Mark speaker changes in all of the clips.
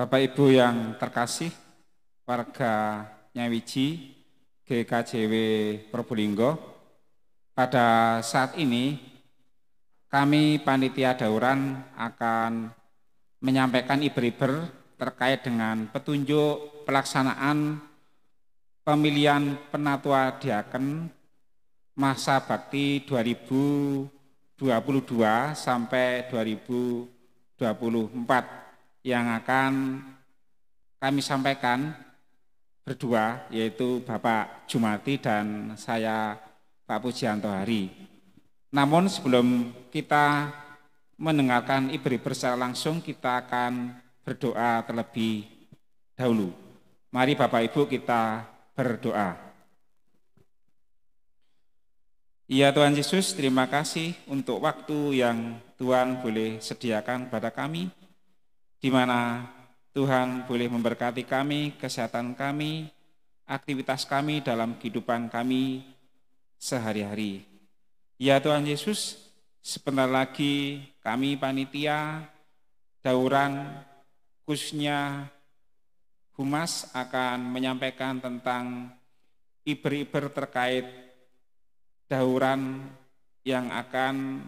Speaker 1: Bapak Ibu yang terkasih, warga Nyawiji, GKJW Probolinggo, pada saat ini kami panitia dauran akan menyampaikan iber-iber terkait dengan petunjuk pelaksanaan pemilihan penatua diaken masa bakti 2022 sampai 2024 yang akan kami sampaikan berdua, yaitu Bapak Jumati dan saya Pak Pujianto Hari. Namun sebelum kita mendengarkan iber-iber secara langsung, kita akan berdoa terlebih dahulu. Mari Bapak Ibu kita berdoa. Ya Tuhan Yesus, terima kasih untuk waktu yang Tuhan boleh sediakan pada kami, di mana Tuhan boleh memberkati kami, kesehatan kami, aktivitas kami dalam kehidupan kami sehari-hari. Ya Tuhan Yesus, sebentar lagi kami panitia dauran khususnya Humas akan menyampaikan tentang iber-iber terkait dauran yang akan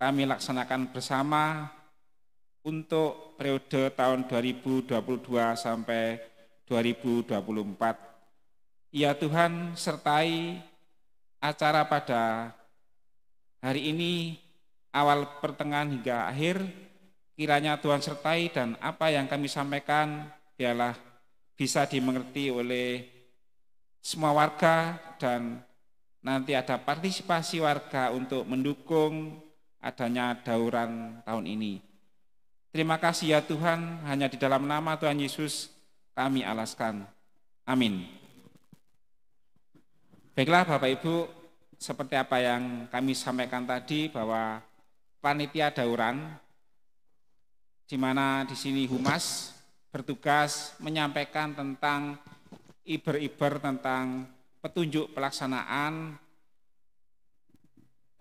Speaker 1: kami laksanakan bersama untuk periode tahun 2022 sampai 2024. Ya Tuhan, sertai acara pada hari ini, awal pertengahan hingga akhir, kiranya Tuhan sertai dan apa yang kami sampaikan biarlah bisa dimengerti oleh semua warga dan nanti ada partisipasi warga untuk mendukung adanya dauran tahun ini. Terima kasih ya Tuhan, hanya di dalam nama Tuhan Yesus kami alaskan. Amin. Baiklah Bapak Ibu, seperti apa yang kami sampaikan tadi bahwa panitia dauran, di mana di sini Humas bertugas menyampaikan tentang iber-iber tentang petunjuk pelaksanaan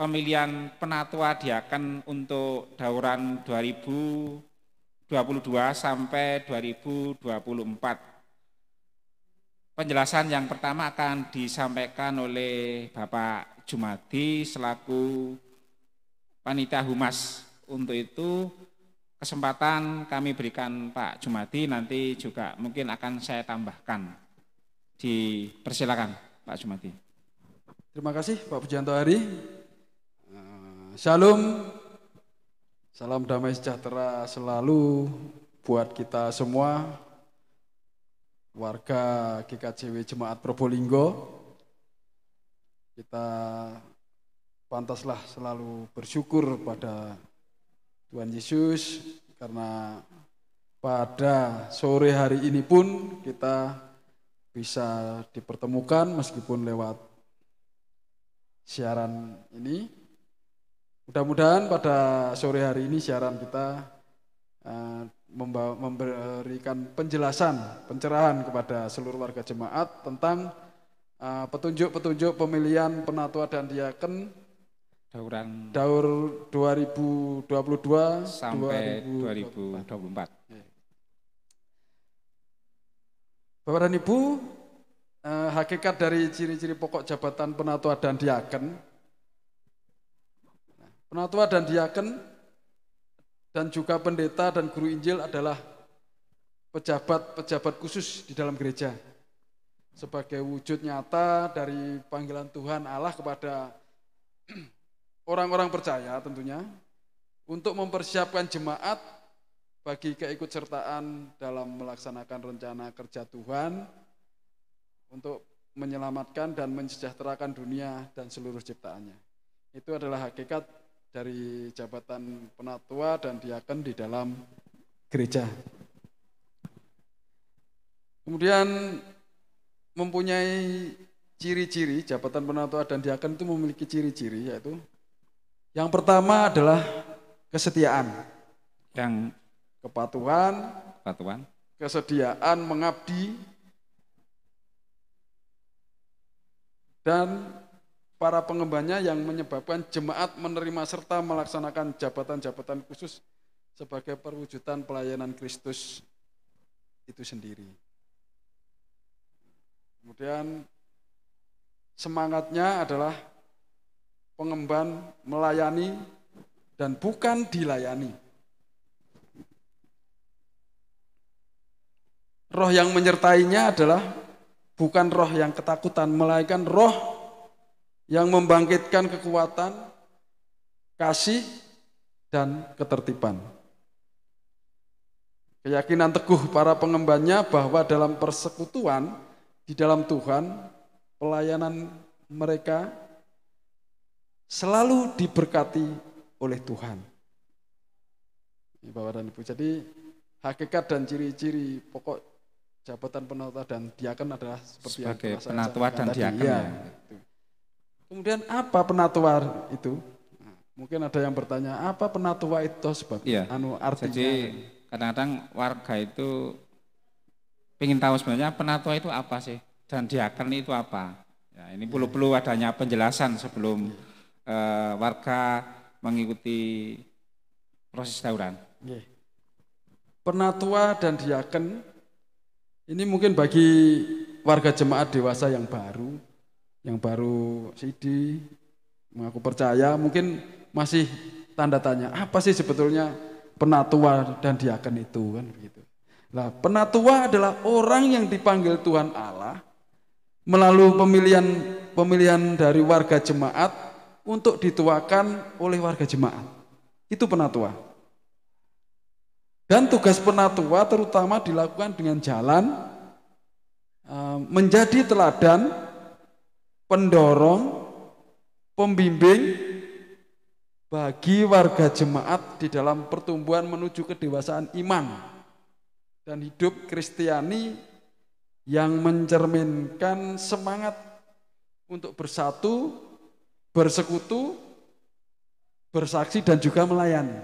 Speaker 1: pemilihan penatua diaken untuk dauran 2022 sampai 2024. Penjelasan yang pertama akan disampaikan oleh Bapak Jumadi selaku panitia Humas. Untuk itu kesempatan kami berikan Pak Jumadi, nanti juga mungkin akan saya tambahkan. Dipersilakan Pak Jumadi.
Speaker 2: Terima kasih Pak Pujianto Hari. Shalom, salam damai sejahtera selalu buat kita semua, warga GKJW Jemaat Probolinggo. Kita pantaslah selalu bersyukur pada Tuhan Yesus, karena pada sore hari ini pun kita bisa dipertemukan meskipun lewat siaran ini. Mudah-mudahan pada sore hari ini siaran kita memberikan penjelasan, pencerahan kepada seluruh warga jemaat tentang petunjuk-petunjuk pemilihan penatua dan diaken daur 2022
Speaker 1: sampai 2024.
Speaker 2: Bapak dan Ibu, hakikat dari ciri-ciri pokok jabatan penatua dan diaken. Penatua dan diaken dan juga pendeta dan guru Injil adalah pejabat-pejabat khusus di dalam gereja. Sebagai wujud nyata dari panggilan Tuhan Allah kepada orang-orang percaya tentunya, untuk mempersiapkan jemaat bagi keikutsertaan dalam melaksanakan rencana kerja Tuhan untuk menyelamatkan dan mensejahterakan dunia dan seluruh ciptaannya. Itu adalah hakikat dari jabatan penatua dan diaken di dalam gereja. Kemudian mempunyai ciri-ciri, jabatan penatua dan diaken itu memiliki ciri-ciri, yaitu yang pertama adalah kesetiaan,
Speaker 1: yang
Speaker 2: kepatuhan, kesediaan mengabdi, dan para pengembannya yang menyebabkan jemaat menerima serta melaksanakan jabatan-jabatan khusus sebagai perwujudan pelayanan Kristus itu sendiri. Kemudian semangatnya adalah pengemban melayani dan bukan dilayani. Roh yang menyertainya adalah bukan roh yang ketakutan, melainkan roh yang membangkitkan kekuatan, kasih, dan ketertiban. Keyakinan teguh para pengembannya bahwa dalam persekutuan di dalam Tuhan, pelayanan mereka selalu diberkati oleh Tuhan. Bapak dan Ibu, jadi hakikat dan ciri-ciri pokok jabatan penatua dan diaken adalah seperti
Speaker 1: sebagai
Speaker 2: yang
Speaker 1: penatua dan diaken.
Speaker 2: Ya. Kemudian apa penatua itu? Nah, mungkin ada yang bertanya, apa penatua itu sebab
Speaker 1: Ya.
Speaker 2: artinya?
Speaker 1: Jadi kadang-kadang warga itu ingin tahu sebenarnya penatua itu apa sih dan diaken itu apa. Ya, ini perlu adanya penjelasan sebelum warga mengikuti proses tauran.
Speaker 2: Penatua dan diaken ini mungkin bagi warga jemaat dewasa yang baru sidi, mengaku percaya, mungkin masih tanda tanya, apa sih sebetulnya penatua dan diaken itu, kan begitu. Nah, penatua adalah orang yang dipanggil Tuhan Allah melalui pemilihan dari warga jemaat untuk dituakan oleh warga jemaat. Itu penatua. Dan tugas penatua terutama dilakukan dengan jalan menjadi teladan, pendorong, pembimbing bagi warga jemaat di dalam pertumbuhan menuju kedewasaan iman dan hidup Kristiani yang mencerminkan semangat untuk bersatu, bersekutu, bersaksi dan juga melayani.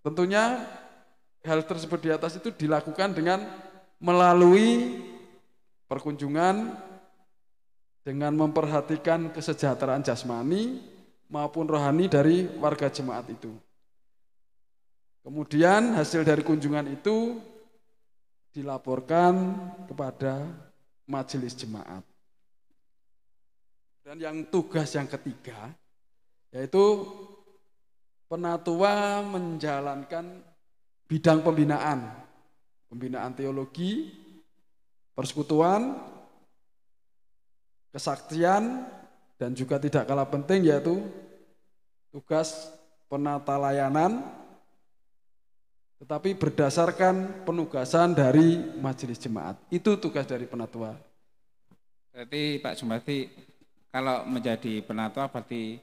Speaker 2: Tentunya hal tersebut di atas itu dilakukan dengan melalui perkunjungan, dengan memperhatikan kesejahteraan jasmani maupun rohani dari warga jemaat itu. Kemudian hasil dari kunjungan itu dilaporkan kepada majelis jemaat. Dan yang tugas yang ketiga yaitu penatua menjalankan bidang pembinaan teologi, persekutuan, kesaktian, dan juga tidak kalah penting yaitu tugas penata layanan, tetapi berdasarkan penugasan dari majelis jemaat. Itu tugas dari penatua.
Speaker 1: Berarti Pak Jumati, kalau menjadi penatua berarti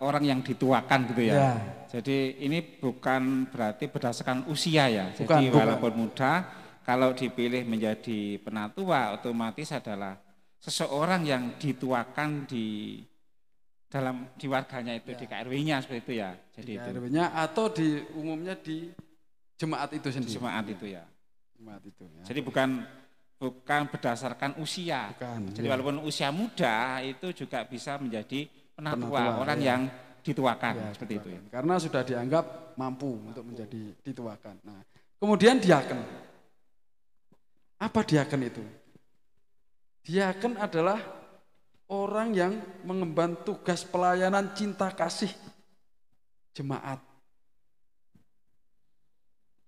Speaker 1: orang yang dituakan gitu ya. Jadi ini bukan berarti berdasarkan usia ya. Jadi walaupun muda, kalau dipilih menjadi penatua otomatis adalah seseorang yang dituakan di warganya itu, di KRW-nya seperti itu ya. Jadi
Speaker 2: di KRW-nya atau umumnya di jemaat itu sendiri.
Speaker 1: Di jemaat itu ya.
Speaker 2: Jemaat itu ya.
Speaker 1: Jadi bukan berdasarkan usia. Jadi walaupun usia muda itu juga bisa menjadi penatua, orang yang dituakan seperti itu ya.
Speaker 2: Karena sudah dianggap mampu untuk menjadi dituakan. Nah, kemudian diaken. Apa diaken itu? Diaken adalah orang yang mengemban tugas pelayanan cinta kasih jemaat.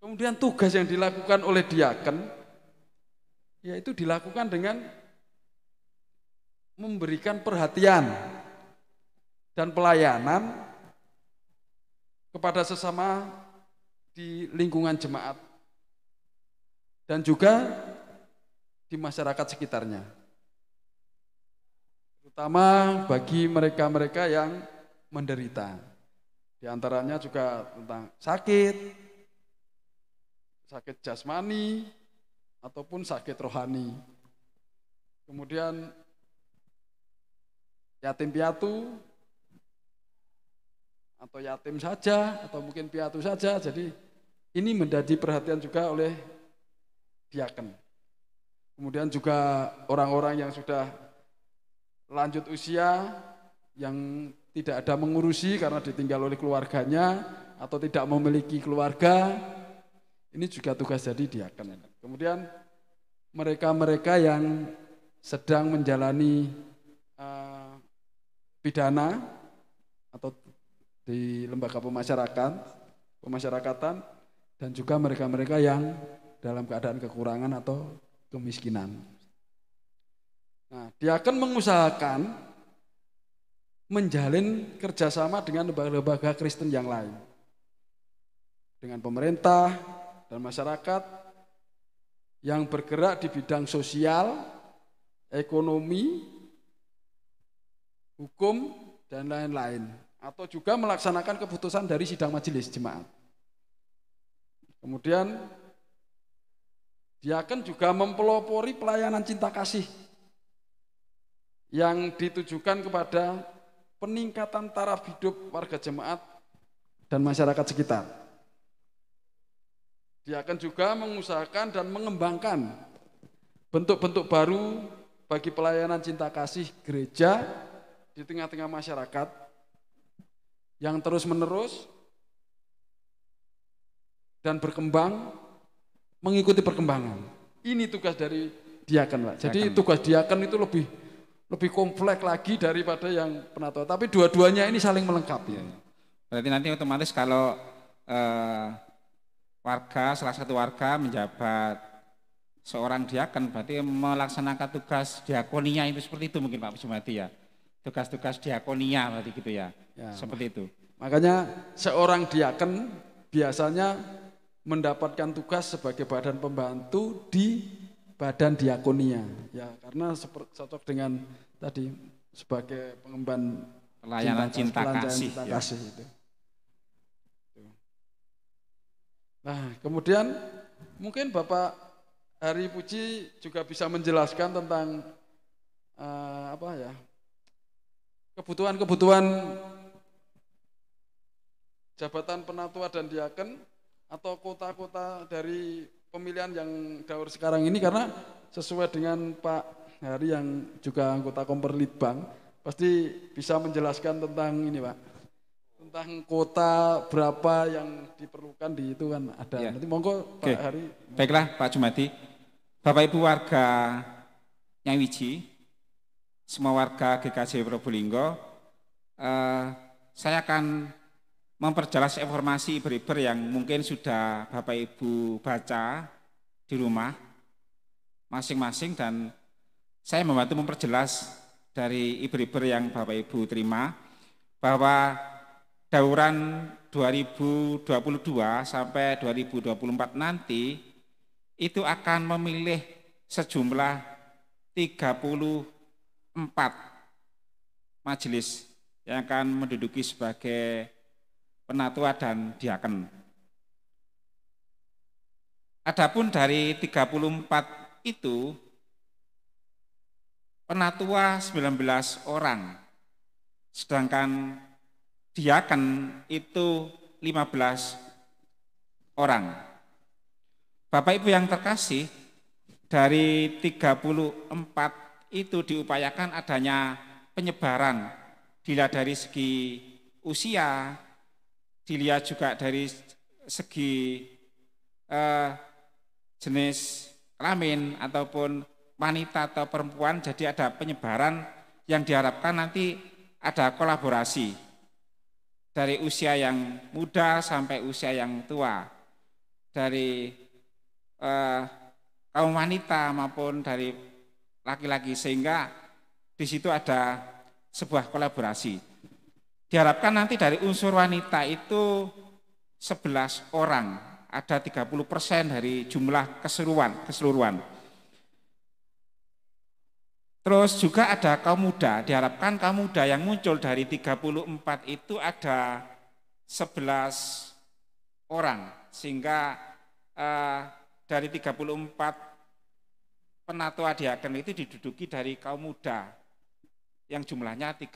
Speaker 2: Kemudian tugas yang dilakukan oleh diaken yaitu dilakukan dengan memberikan perhatian dan pelayanan kepada sesama di lingkungan jemaat dan juga di masyarakat sekitarnya. Terutama bagi mereka-mereka yang menderita. Di antaranya juga tentang sakit jasmani ataupun sakit rohani. Kemudian yatim piatu atau yatim saja atau mungkin piatu saja. Jadi ini menjadi perhatian juga oleh diaken. Kemudian juga orang-orang yang sudah lanjut usia yang tidak ada mengurusi karena ditinggal oleh keluarganya, atau tidak memiliki keluarga, ini juga tugas jadi diaken. Kemudian mereka-mereka yang sedang menjalani pidana atau di lembaga pemasyarakatan, dan juga mereka-mereka yang dalam keadaan kekurangan atau kemiskinan. Nah, diaken mengusahakan menjalin kerjasama dengan lembaga-lembaga Kristen yang lain, dengan pemerintah dan masyarakat yang bergerak di bidang sosial, ekonomi, hukum, dan lain-lain, atau juga melaksanakan keputusan dari sidang majelis jemaat. Kemudian diaken juga mempelopori pelayanan cinta kasih yang ditujukan kepada peningkatan taraf hidup warga jemaat dan masyarakat sekitar. Diaken juga mengusahakan dan mengembangkan bentuk-bentuk baru bagi pelayanan cinta kasih gereja di tengah-tengah masyarakat yang terus-menerus dan berkembang mengikuti perkembangan. Ini tugas dari diaken, Pak. Jadi tugas diaken itu lebih kompleks lagi daripada yang penatua. Tapi dua-duanya ini saling melengkapi.
Speaker 1: Berarti nanti otomatis kalau salah satu warga menjabat seorang diaken, berarti melaksanakan tugas diakonia itu seperti itu mungkin Pak Jumadi ya. Tugas-tugas diakonia berarti gitu ya. Seperti itu. Makanya
Speaker 2: seorang diaken biasanya mendapatkan tugas sebagai badan pembantu di badan diakonia, ya, karena cocok dengan tadi sebagai pengemban
Speaker 1: pelayanan cinta kasih
Speaker 2: itu. Nah, kemudian mungkin Bapak Hari Puji juga bisa menjelaskan tentang kebutuhan-kebutuhan jabatan penatua dan diaken atau kota-kota dari pemilihan yang daur sekarang ini, karena sesuai dengan Pak Hari yang juga anggota Komperlitbang pasti bisa menjelaskan tentang ini, Pak, tentang kota berapa yang diperlukan di itu kan ada. Ya. Nanti monggo Pak Hari.
Speaker 1: Baiklah Pak Jumadi, Bapak Ibu warga Nyawiji, semua warga GKJ Probolinggo, saya akan memperjelas informasi Iber-Iber yang mungkin sudah Bapak Ibu baca di rumah masing-masing, dan saya membantu memperjelas dari Iber-Iber yang Bapak Ibu terima bahwa dauran 2022 sampai 2024 nanti itu akan memilih sejumlah 34 majelis yang akan menduduki sebagai penatua dan diaken. Adapun dari 34 itu, penatua 19 orang, sedangkan diaken itu 15 orang. Bapak Ibu yang terkasih, dari 34 itu diupayakan adanya penyebaran, dilihat dari segi usia, dilihat juga dari segi jenis kelamin ataupun wanita atau perempuan, jadi ada penyebaran yang diharapkan nanti ada kolaborasi dari usia yang muda sampai usia yang tua, dari kaum wanita maupun dari laki-laki, sehingga di situ ada sebuah kolaborasi. Diharapkan nanti dari unsur wanita itu 11 orang, ada 30% dari jumlah keseluruhan. Terus juga ada kaum muda, diharapkan kaum muda yang muncul dari 34 itu ada 11 orang, sehingga dari 34 penatua diaken itu diduduki dari kaum muda yang jumlahnya 30%.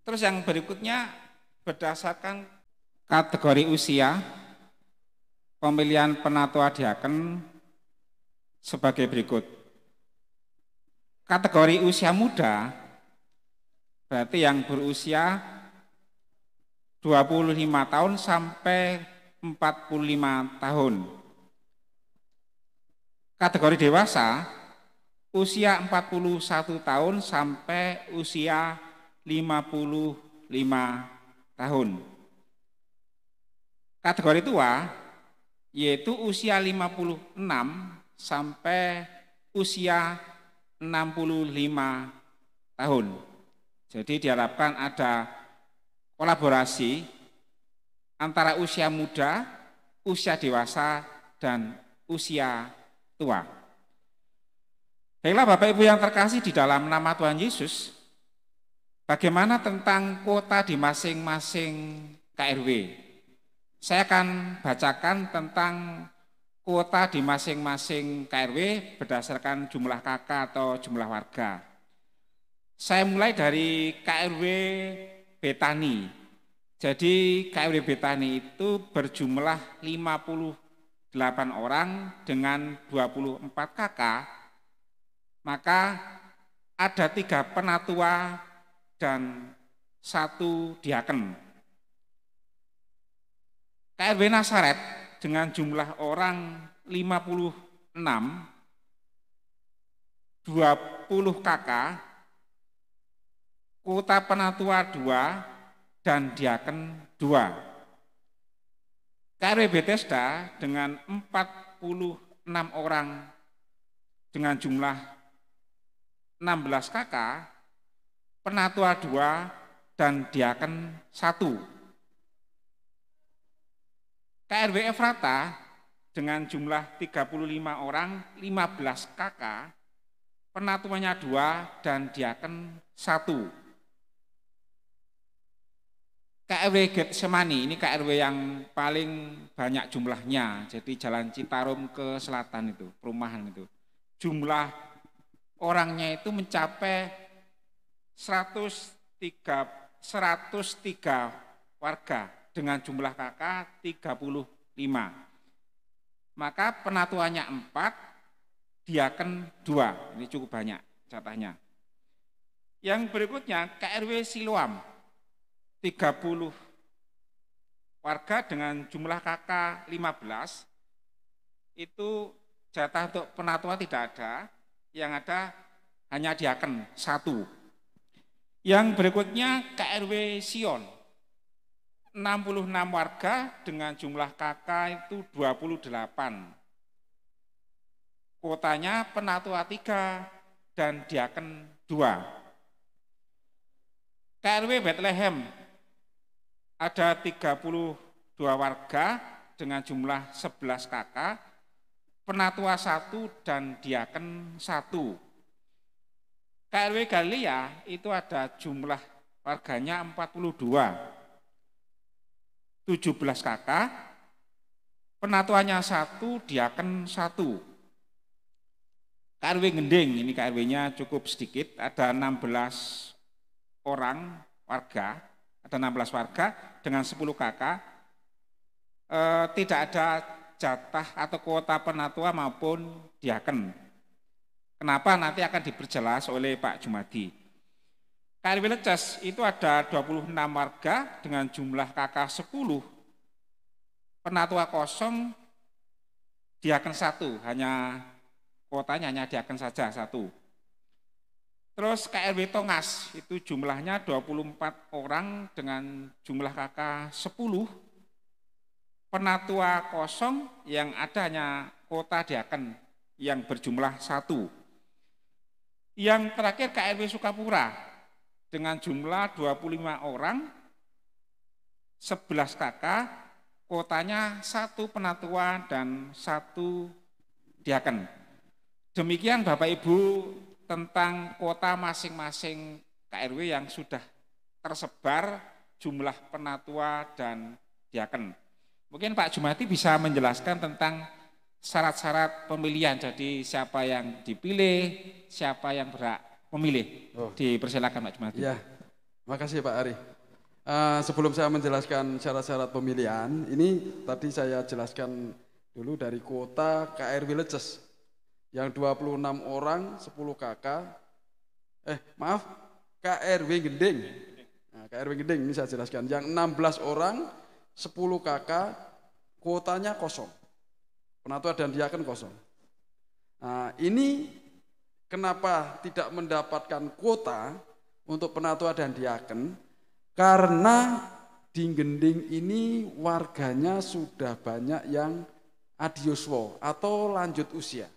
Speaker 1: Terus yang berikutnya berdasarkan kategori usia, pemilihan penatua diaken sebagai berikut. Kategori usia muda berarti yang berusia 25 tahun sampai 45 tahun. Kategori dewasa, usia 41 tahun sampai usia 55 tahun. Kategori tua, yaitu usia 56 sampai usia 65 tahun. Jadi diharapkan ada kolaborasi antara usia muda, usia dewasa, dan usia tua. Baiklah Bapak Ibu yang terkasih di dalam nama Tuhan Yesus, bagaimana tentang kuota di masing-masing KRW? Saya akan bacakan tentang kuota di masing-masing KRW berdasarkan jumlah kakak atau jumlah warga. Saya mulai dari KRW Betani. Jadi KRW Betani itu berjumlah 58 orang dengan 24 kakak, maka ada 3 penatua dan 1 diaken. KRW Nasaret dengan jumlah orang 56, 20 kakak, kuota penatua 2 dan diaken 2. KRW Bethesda dengan 46 orang dengan jumlah 16 kakak, penatua 2 dan diaken 1. KRW Efrata dengan jumlah 35 orang, 15 kakak, penatuanya 2 dan diaken 1. KRW Getsemani, ini KRW yang paling banyak jumlahnya, jadi Jalan Citarum ke selatan itu, perumahan itu. Jumlah orangnya itu mencapai 103 warga dengan jumlah kakak 35. Maka penatuannya 4, diaken 2, ini cukup banyak jatahnya. Yang berikutnya KRW Siloam, 30 warga dengan jumlah kakak 15, itu jatah untuk penatua tidak ada, yang ada hanya diaken 1. Yang berikutnya KRW Sion, 66 warga dengan jumlah kakak itu 28. Kuotanya penatua 3 dan diaken 2. KRW Bethlehem ada 32 warga dengan jumlah 11 kakak, penatua 1 dan diaken 1. KRW Galilea itu ada jumlah warganya 42. 17 kakak, penatuannya 1, diaken 1. KRW Gending, ini KRW-nya cukup sedikit, ada 16 orang warga, ada 16 warga dengan 10 kakak, tidak ada jatah atau kuota penatua maupun diaken. Kenapa nanti akan diperjelas oleh Pak Jumadi. KRW Leces itu ada 26 warga dengan jumlah kakak 10, penatua 0, diaken 1, hanya kuotanya hanya diaken saja 1. Terus KRW Tongas itu jumlahnya 24 orang dengan jumlah kakak 10, penatua 0, yang ada hanya kuota diaken yang berjumlah 1. Yang terakhir KRW Sukapura dengan jumlah 25 orang, 11 kakak, kuotanya 1 penatua dan 1 diaken. Demikian Bapak Ibu tentang kuota masing-masing KRW yang sudah tersebar jumlah penatua dan diaken. Mungkin Pak Jumadi bisa menjelaskan tentang syarat-syarat pemilihan, jadi siapa yang dipilih, siapa yang berhak memilih. Dipersilakan Pak Jumadi.
Speaker 2: Ya, makasih Pak Ari. Sebelum saya menjelaskan syarat-syarat pemilihan, ini tadi saya jelaskan dulu dari kuota KRW Leces yang 26 orang, 10 kakak, KRW Gending. Nah, KRW Gending ini saya jelaskan. Yang 16 orang, 10 kakak, kuotanya kosong. Penatua dan diaken kosong. Nah, ini kenapa tidak mendapatkan kuota untuk penatua dan diaken? Karena di Gending ini warganya sudah banyak yang adioswo atau lanjut usia.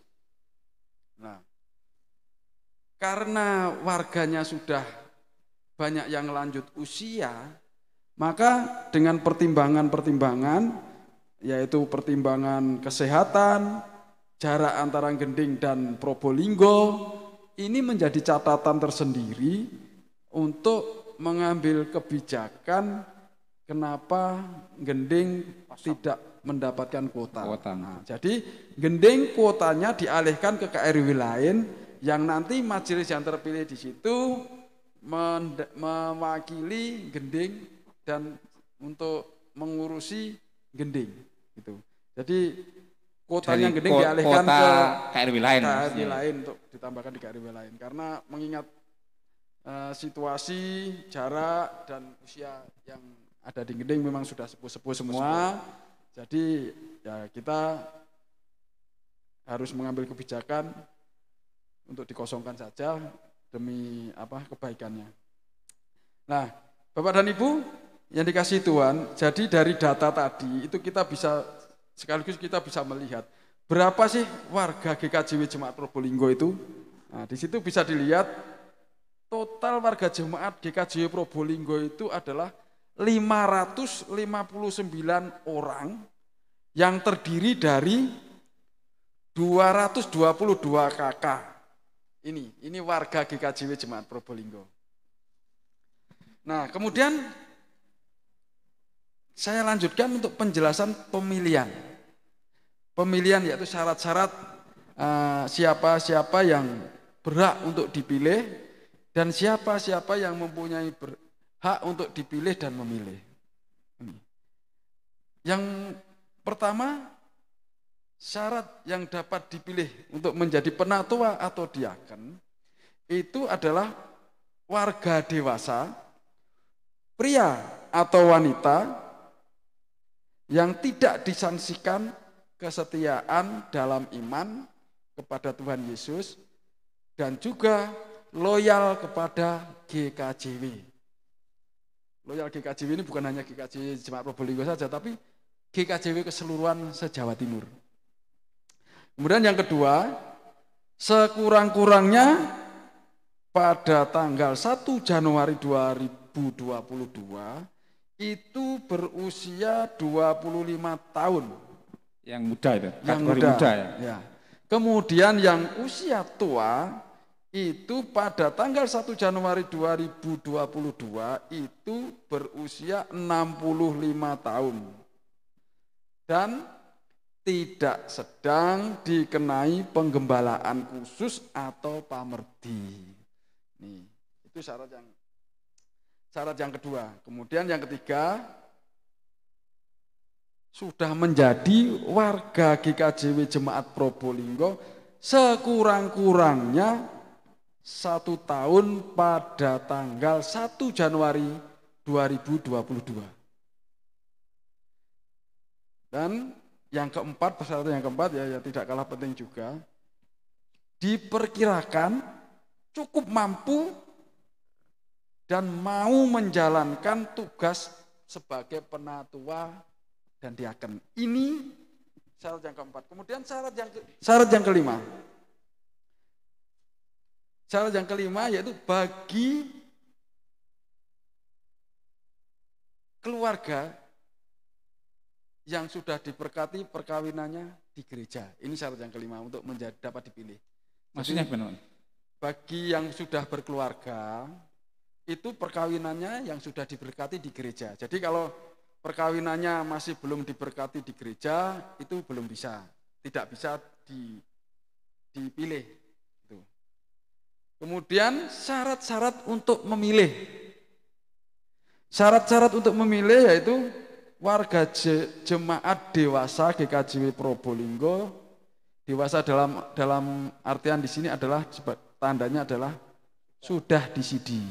Speaker 2: Nah, karena warganya sudah banyak yang lanjut usia, maka dengan pertimbangan-pertimbangan, yaitu pertimbangan kesehatan, jarak antara Gending dan Probolinggo, ini menjadi catatan tersendiri untuk mengambil kebijakan kenapa Gending tidak mendapatkan kuota. Nah, jadi Gending kuotanya dialihkan ke KRW lain yang nanti majelis yang terpilih di situ mewakili Gending dan untuk mengurusi Gending gitu. Jadi kuotanya Gending dialihkan ke
Speaker 1: KRW lain.
Speaker 2: KRW lain untuk ditambahkan di KRW lain karena mengingat situasi, jarak dan usia yang ada di Gending memang sudah sepuh-sepuh semua. Jadi ya kita harus mengambil kebijakan untuk dikosongkan saja demi kebaikannya. Nah, Bapak dan Ibu yang dikasihi Tuhan, jadi dari data tadi itu kita bisa sekaligus kita bisa melihat berapa sih warga GKJW Jemaat Probolinggo itu. Nah, di situ bisa dilihat total warga jemaat GKJW Probolinggo itu adalah 559 orang yang terdiri dari 222 kakak. Ini warga GKJW Jemaat Probolinggo. Nah, kemudian saya lanjutkan untuk penjelasan pemilihan. Pemilihan yaitu syarat-syarat siapa-siapa yang berhak untuk dipilih dan siapa-siapa yang mempunyai hak untuk dipilih dan memilih. Yang pertama, syarat yang dapat dipilih untuk menjadi penatua atau diaken itu adalah warga dewasa, pria atau wanita yang tidak disangsikan kesetiaan dalam iman kepada Tuhan Yesus dan juga loyal kepada GKJW. Loyal GKJW ini bukan hanya GKJW Jemaat Probolinggo saja, tapi GKJW keseluruhan se-Jawa Timur. Kemudian yang kedua, sekurang-kurangnya pada tanggal 1 Januari 2022 itu berusia 25 tahun.
Speaker 1: Yang muda itu,
Speaker 2: yang
Speaker 1: muda
Speaker 2: ya. Kemudian yang usia tua itu pada tanggal 1 Januari 2022 itu berusia 65 tahun. Dan tidak sedang dikenai penggembalaan khusus atau pamerdi. Nih, itu syarat yang kedua. Kemudian yang ketiga, sudah menjadi warga GKJW Jemaat Probolinggo sekurang-kurangnya 1 tahun pada tanggal 1 Januari 2022. Dan yang keempat, persyaratan yang keempat ya tidak kalah penting juga, diperkirakan cukup mampu dan mau menjalankan tugas sebagai penatua dan diaken. Ini syarat yang keempat. Kemudian syarat yang kelima. Syarat yang kelima yaitu bagi keluarga yang sudah diberkati perkawinannya di gereja. Ini syarat yang kelima untuk dapat dipilih.
Speaker 1: Maksudnya benar?
Speaker 2: Bagi yang sudah berkeluarga, itu perkawinannya yang sudah diberkati di gereja. Jadi kalau perkawinannya masih belum diberkati di gereja, itu belum bisa, tidak bisa dipilih. Kemudian syarat-syarat untuk memilih. Syarat-syarat untuk memilih yaitu warga jemaat dewasa GKJW Probolinggo. Dewasa dalam artian di sini adalah tandanya adalah sudah disidi.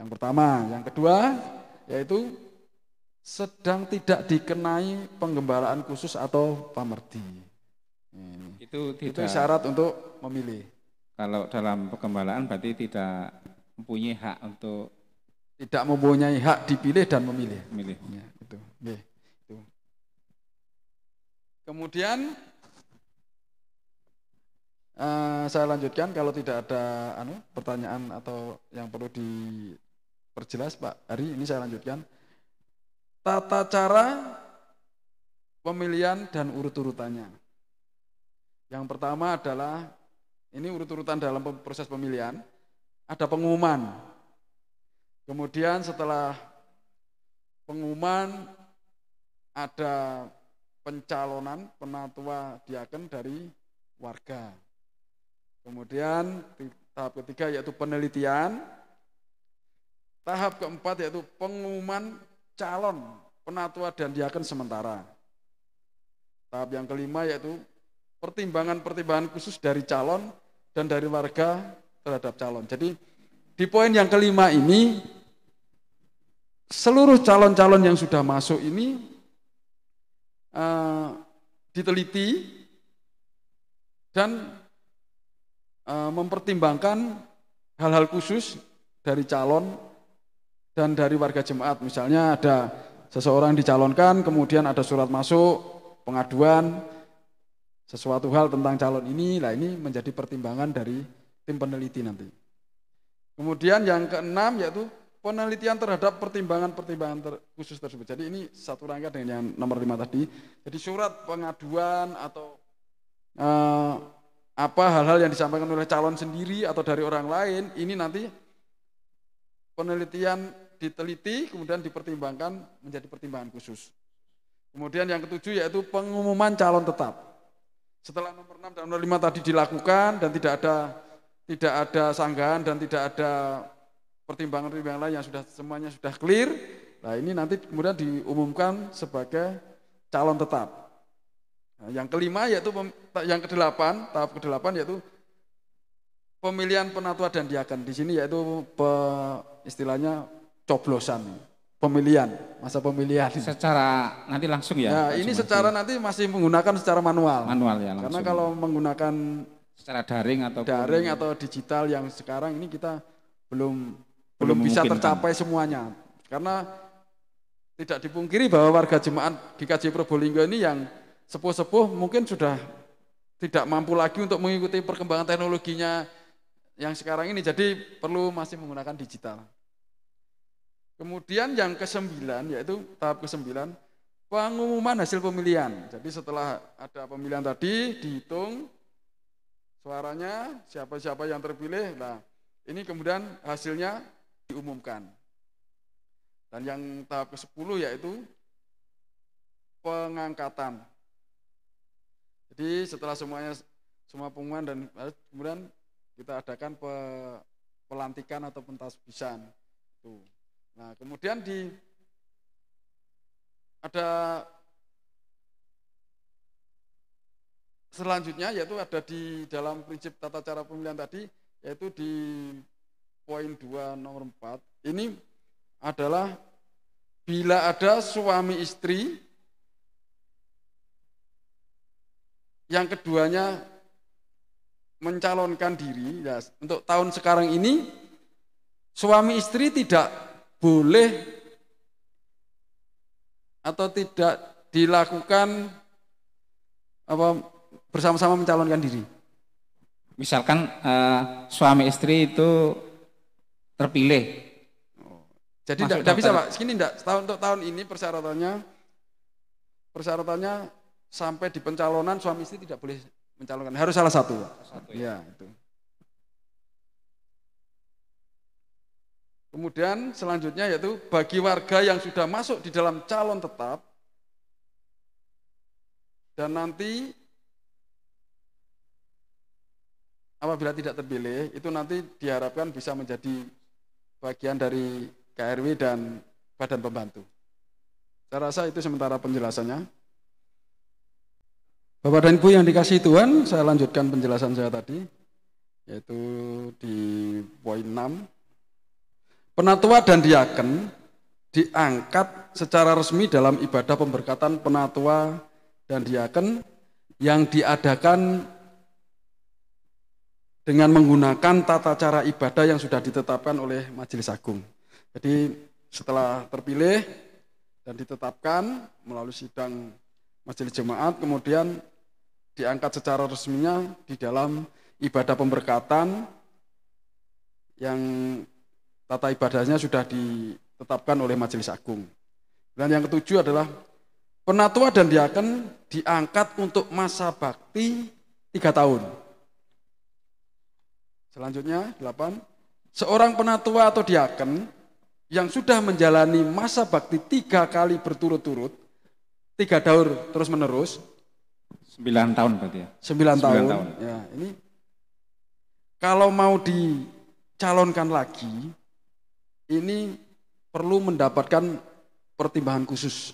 Speaker 2: Yang pertama, yang kedua yaitu sedang tidak dikenai penggembalaan khusus atau pamerdi.
Speaker 1: Itu
Speaker 2: Itu
Speaker 1: tidak,
Speaker 2: syarat untuk memilih.
Speaker 1: kalau dalam penggembalaan berarti tidak mempunyai hak untuk
Speaker 2: Tidak mempunyai hak dipilih dan memilih.
Speaker 1: memilih.
Speaker 2: Ya, itu. Oke, itu. Kemudian saya lanjutkan kalau tidak ada pertanyaan atau yang perlu diperjelas Pak Hari, ini saya lanjutkan. Tata cara pemilihan dan urut-urutannya. Yang pertama adalah, ini urut-urutan dalam proses pemilihan, ada pengumuman. Kemudian setelah pengumuman ada pencalonan penatua diaken dari warga. Kemudian tahap ketiga yaitu penelitian. Tahap keempat yaitu pengumuman calon penatua dan diaken sementara. Tahap yang kelima yaitu pertimbangan-pertimbangan khusus dari calon dan dari warga terhadap calon. Jadi di poin yang kelima ini seluruh calon-calon yang sudah masuk ini diteliti dan mempertimbangkan hal-hal khusus dari calon dan dari warga jemaat. Misalnya ada seseorang dicalonkan, kemudian ada surat masuk, pengaduan, sesuatu hal tentang calon ini, nah ini menjadi pertimbangan dari tim peneliti nanti. Kemudian yang keenam yaitu penelitian terhadap pertimbangan-pertimbangan khusus tersebut. Jadi ini satu rangka dengan yang nomor 5 tadi. Jadi surat pengaduan atau apa hal-hal yang disampaikan oleh calon sendiri atau dari orang lain, ini nanti penelitian diteliti, kemudian dipertimbangkan menjadi pertimbangan khusus. Kemudian yang ketujuh yaitu pengumuman calon tetap. Setelah nomor 6 dan nomor 5 tadi dilakukan dan tidak ada sanggahan dan tidak ada pertimbangan-pertimbangan lain yang semuanya sudah clear, nah ini nanti kemudian diumumkan sebagai calon tetap. Nah, yang kelima yaitu yang kedelapan, tahap kedelapan yaitu pemilihan penatua dan diaken. Di sini yaitu istilahnya coblosan, pemilihan, masa pemilihan.
Speaker 1: Secara nanti langsung ya?
Speaker 2: Ya, ini secara nanti masih menggunakan secara manual.
Speaker 1: Manual ya langsung.
Speaker 2: Karena kalau menggunakan
Speaker 1: secara daring
Speaker 2: atau digital yang sekarang ini kita belum bisa tercapai semuanya. Karena tidak dipungkiri bahwa warga jemaat GKJ Probolinggo ini yang sepuh-sepuh mungkin sudah tidak mampu lagi untuk mengikuti perkembangan teknologinya yang sekarang ini, jadi perlu masih menggunakan digital. Kemudian yang ke-9 yaitu tahap ke-9 pengumuman hasil pemilihan. Jadi setelah ada pemilihan tadi dihitung suaranya siapa-siapa yang terpilih, nah ini kemudian hasilnya diumumkan. Dan yang tahap ke-10 yaitu pengangkatan. Jadi setelah semua pengumuman dan kemudian kita adakan pelantikan atau pentasbisan. Nah, kemudian ada selanjutnya yaitu ada di dalam prinsip tata cara pemilihan tadi, yaitu di poin 2 nomor 4. Ini adalah bila ada suami istri yang keduanya mencalonkan diri, ya, untuk tahun sekarang ini suami istri tidak boleh atau tidak dilakukan bersama-sama mencalonkan diri.
Speaker 1: Misalkan suami istri itu terpilih.
Speaker 2: Jadi tidak bisa Pak, segini enggak. Untuk tahun ini persyaratannya sampai di pencalonan suami istri tidak boleh mencalonkan, harus salah satu. Ya, itu. Kemudian selanjutnya yaitu bagi warga yang sudah masuk di dalam calon tetap dan nanti apabila tidak terpilih, itu nanti diharapkan bisa menjadi bagian dari KRW dan badan pembantu. Saya rasa itu sementara penjelasannya. Bapak dan Ibu yang dikasihi Tuhan, saya lanjutkan penjelasan saya tadi, yaitu di poin 6. Penatua dan diaken diangkat secara resmi dalam ibadah pemberkatan penatua dan diaken yang diadakan dengan menggunakan tata cara ibadah yang sudah ditetapkan oleh Majelis Agung. Jadi setelah terpilih dan ditetapkan melalui sidang Majelis Jemaat, kemudian diangkat secara resminya di dalam ibadah pemberkatan yang tata ibadahnya sudah ditetapkan oleh Majelis Agung. Dan yang ketujuh adalah penatua dan diaken diangkat untuk masa bakti 3 tahun. Selanjutnya 8, seorang penatua atau diaken yang sudah menjalani masa bakti 3 kali berturut-turut, 3 daur terus menerus,
Speaker 1: 9 tahun berarti ya?
Speaker 2: 9 tahun. Ya, ini kalau mau dicalonkan lagi, ini perlu mendapatkan pertimbangan khusus.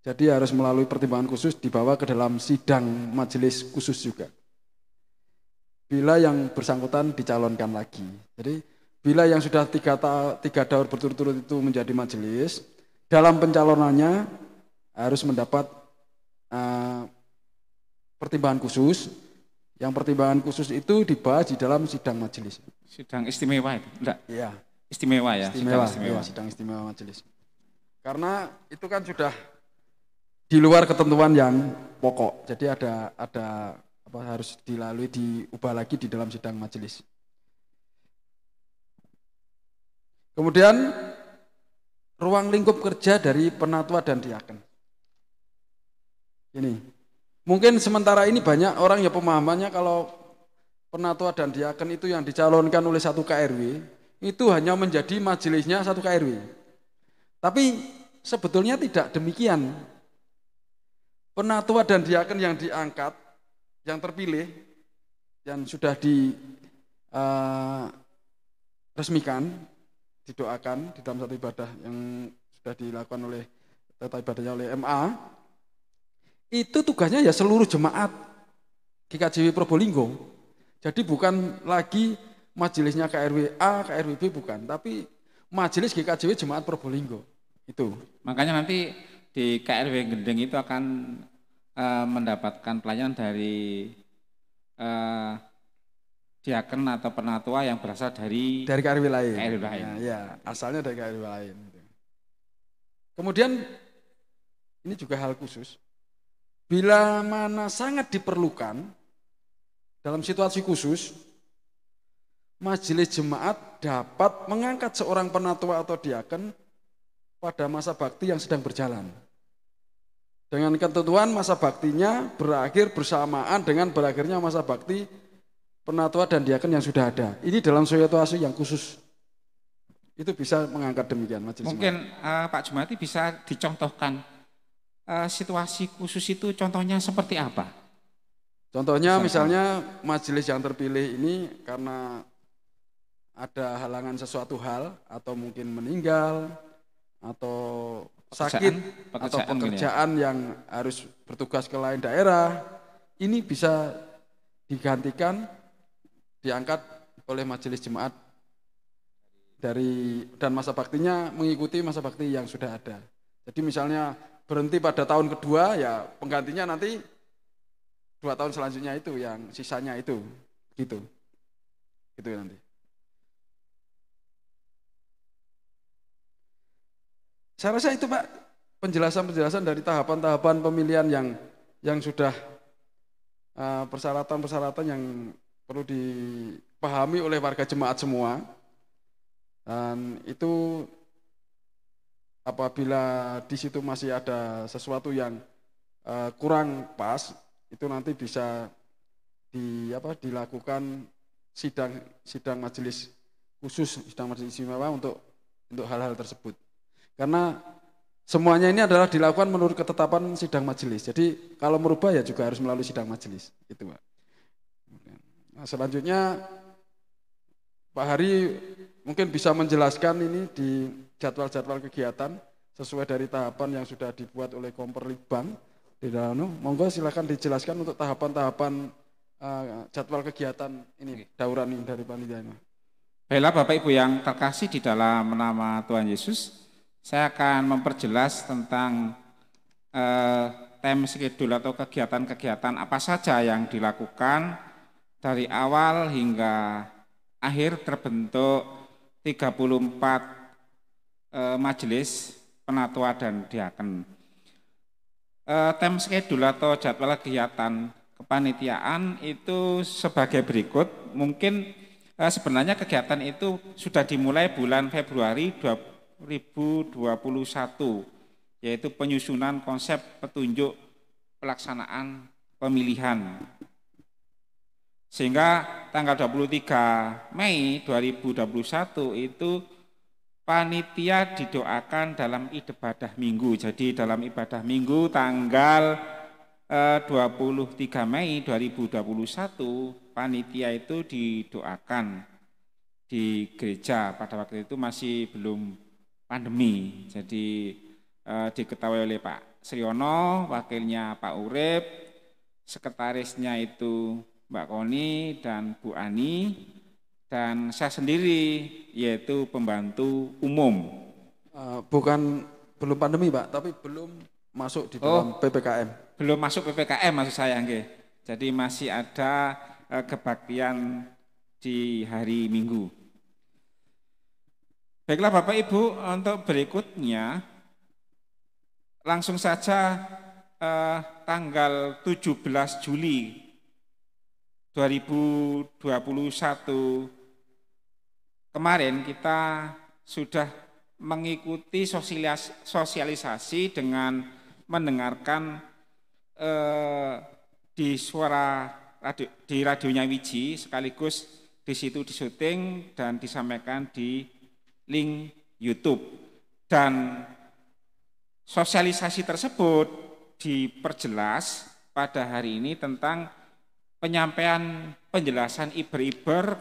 Speaker 2: Jadi harus melalui pertimbangan khusus dibawa ke dalam sidang majelis khusus juga. Bila yang bersangkutan dicalonkan lagi. Jadi bila yang sudah 3 daur berturut-turut itu menjadi majelis, dalam pencalonannya harus mendapat pertimbangan khusus. Yang pertimbangan khusus itu dibahas di dalam sidang majelis.
Speaker 1: Sidang istimewa itu? Enggak?
Speaker 2: Iya.
Speaker 1: Istimewa ya?
Speaker 2: Sidang istimewa majelis. Karena itu kan sudah di luar ketentuan yang pokok. Jadi ada apa harus dilalui, diubah lagi di dalam sidang majelis. Kemudian ruang lingkup kerja dari penatua dan diaken. Ini mungkin sementara ini banyak orang yang pemahamannya kalau penatua dan diaken itu yang dicalonkan oleh satu KRW itu hanya menjadi majelisnya satu KRW. Tapi sebetulnya tidak demikian. Penatua dan diaken yang diangkat, yang terpilih, yang sudah diresmikan, didoakan di dalam satu ibadah yang sudah dilakukan oleh tata ibadahnya oleh MA, itu tugasnya ya seluruh jemaat GKJW Probolinggo. Jadi bukan lagi majelisnya KRW A, KRW B, bukan, tapi majelis GKJW Jemaat Probolinggo. Itu.
Speaker 1: Makanya nanti di KRW Gendeng itu akan mendapatkan pelayanan dari diaken atau penatua yang berasal dari
Speaker 2: KRW lain.
Speaker 1: KRW lain.
Speaker 2: Ya, asalnya dari KRW lain. Kemudian ini juga hal khusus. Bila mana sangat diperlukan dalam situasi khusus, majelis jemaat dapat mengangkat seorang penatua atau diaken pada masa bakti yang sedang berjalan. Dengan ketentuan masa baktinya berakhir bersamaan dengan berakhirnya masa bakti penatua dan diaken yang sudah ada. Ini dalam situasi yang khusus. Itu bisa mengangkat demikian majelis.
Speaker 1: Mungkin Pak Jumati bisa dicontohkan situasi khusus itu contohnya seperti apa?
Speaker 2: Contohnya misalnya majelis yang terpilih ini karena ada halangan sesuatu hal atau mungkin meninggal atau sakit atau pekerjaan yang harus bertugas ke lain daerah, ini bisa digantikan, diangkat oleh majelis jemaat dan masa baktinya mengikuti masa bakti yang sudah ada. Jadi misalnya berhenti pada tahun kedua, ya penggantinya nanti 2 tahun selanjutnya itu, yang sisanya itu, gitu nanti. Saya rasa itu Pak, penjelasan dari tahapan-tahapan pemilihan yang sudah persyaratan-persyaratan yang perlu dipahami oleh warga jemaat semua. Dan itu apabila di situ masih ada sesuatu yang kurang pas, itu nanti bisa dilakukan sidang majelis khusus, sidang majelis istimewa untuk hal-hal tersebut. Karena semuanya ini adalah dilakukan menurut ketetapan sidang majelis. Jadi kalau merubah ya juga harus melalui sidang majelis. Itu Pak. Nah, selanjutnya Pak Hari mungkin bisa menjelaskan ini di jadwal-jadwal kegiatan sesuai dari tahapan yang sudah dibuat oleh Komperlitbang. Monggo silakan dijelaskan untuk tahapan-tahapan jadwal kegiatan ini, dauran ini dari panitia ini.
Speaker 1: Baiklah Bapak Ibu yang terkasih di dalam nama Tuhan Yesus, saya akan memperjelas tentang time schedule atau kegiatan-kegiatan apa saja yang dilakukan dari awal hingga akhir terbentuk 34 majelis penatua dan diaken. Time schedule atau jadwal kegiatan kepanitiaan itu sebagai berikut. Mungkin sebenarnya kegiatan itu sudah dimulai bulan Februari 2021, yaitu penyusunan konsep petunjuk pelaksanaan pemilihan. Sehingga tanggal 23 Mei 2021 itu panitia didoakan dalam ibadah minggu. Jadi dalam ibadah minggu tanggal 23 Mei 2021 panitia itu didoakan di gereja. Pada waktu itu masih belum pandemi. Jadi diketahui oleh Pak Sriono, wakilnya Pak Urip, sekretarisnya itu Mbak Koni dan Bu Ani, dan saya sendiri yaitu pembantu umum.
Speaker 2: Belum pandemi Pak, tapi belum masuk di dalam PPKM.
Speaker 1: Belum masuk PPKM maksud saya, nggih. Jadi masih ada kebaktian di hari Minggu. Baiklah Bapak Ibu, untuk berikutnya langsung saja tanggal 17 Juli 2021 kemarin kita sudah mengikuti sosialisasi dengan mendengarkan di radionya Wiji, sekaligus di situ disyuting dan disampaikan di link YouTube. Dan sosialisasi tersebut diperjelas pada hari ini tentang penyampaian penjelasan iber-iber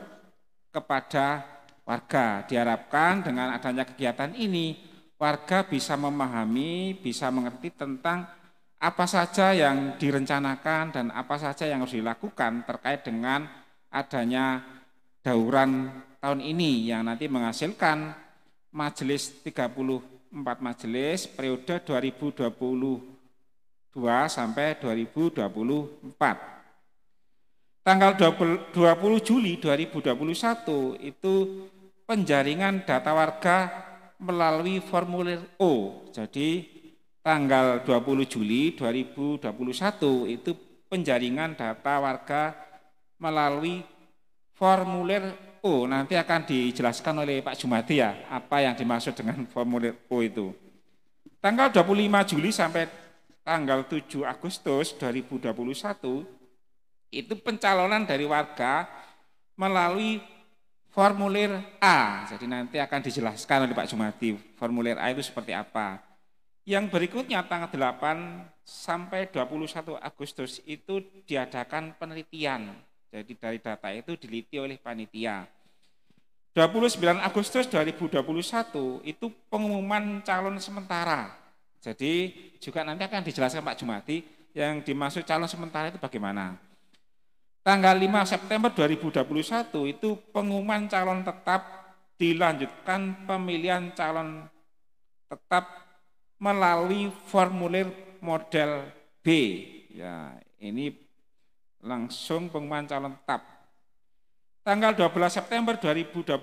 Speaker 1: kepada warga. Diharapkan dengan adanya kegiatan ini, warga bisa memahami, bisa mengerti tentang apa saja yang direncanakan dan apa saja yang harus dilakukan terkait dengan adanya dauran tahun ini yang nanti menghasilkan majelis 34 majelis periode 2022 sampai 2024. Tanggal 20 Juli 2021 itu penjaringan data warga melalui formulir O. Jadi tanggal 20 Juli 2021 itu penjaringan data warga melalui formulir O. Nanti akan dijelaskan oleh Pak Jumadi ya, apa yang dimaksud dengan formulir O itu. Tanggal 25 Juli sampai tanggal 7 Agustus 2021 itu pencalonan dari warga melalui formulir A. Jadi nanti akan dijelaskan oleh Pak Jumadi formulir A itu seperti apa. Yang berikutnya tanggal 8 sampai 21 Agustus itu diadakan penelitian. Jadi dari data itu diliti oleh panitia. 29 Agustus 2021 itu pengumuman calon sementara. Jadi juga nanti akan dijelaskan Pak Jumadi yang dimaksud calon sementara itu bagaimana. Tanggal 5 September 2021 itu pengumuman calon tetap, dilanjutkan pemilihan calon tetap melalui formulir model B. Ya, ini langsung pengumuman calon tetap. Tanggal 12 September 2021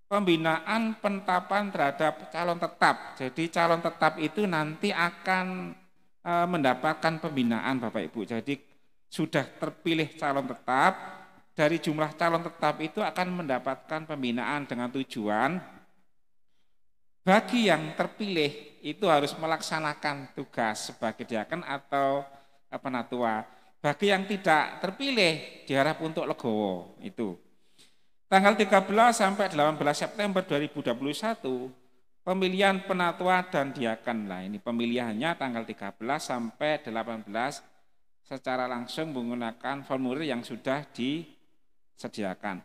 Speaker 1: pembinaan penetapan terhadap calon tetap. Jadi calon tetap itu nanti akan mendapatkan pembinaan Bapak Ibu. Jadi sudah terpilih calon tetap, dari jumlah calon tetap itu akan mendapatkan pembinaan dengan tujuan bagi yang terpilih itu harus melaksanakan tugas sebagai diaken atau penatua. Bagi yang tidak terpilih diharap untuk legowo itu. Tanggal 13 sampai 18 September 2021 pemilihan penatua dan diaken. Nah, ini pemilihannya tanggal 13 sampai 18 secara langsung menggunakan formulir yang sudah disediakan.